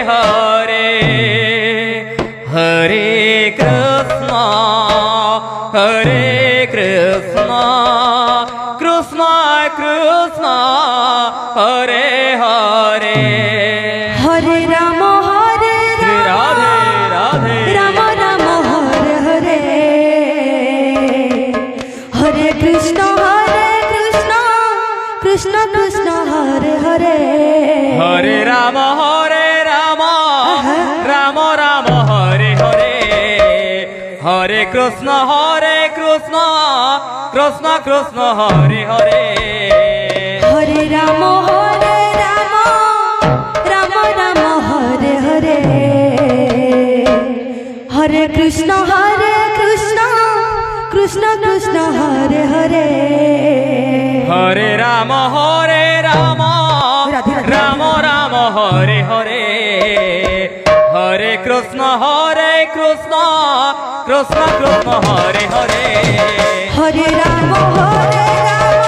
হরে হরে কৃষ্ণ হরে কৃষ্ণ কৃষ্ণ কৃষ্ণ হরে হরে হরে রাম হরে শ্রী রাধে রাধে রাম রাম হরে হরে হরে কৃষ্ণ কৃষ্ণ কৃষ্ণ হরে হরে হরে রাম রাম রাম হরে হরে হরে কৃষ্ণ কৃষ্ণ কৃষ্ণ কৃষ্ণ হরে হরে হরে রাম রাম রাম হরে হরে হরে কৃষ্ণ কৃষ্ণ কৃষ্ণ হরে হরে হরে রাম রাম রাম রাম হরে হরে হরে কৃষ্ণ কৃষ্ণ কৃষ্ণ কৃষ্ণ হরে হরে হরে রাম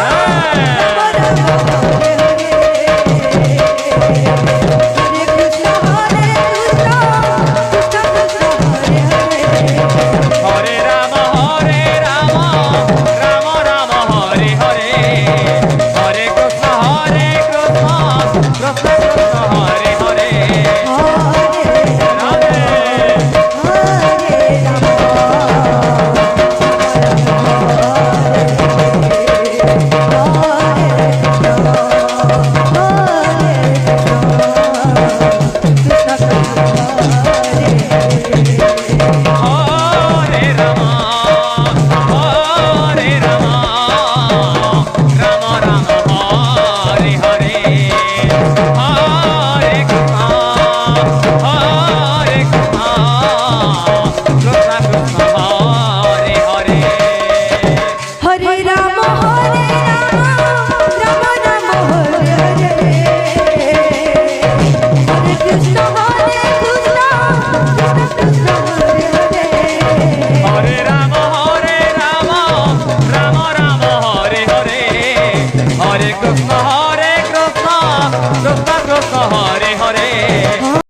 হ্যাঁ।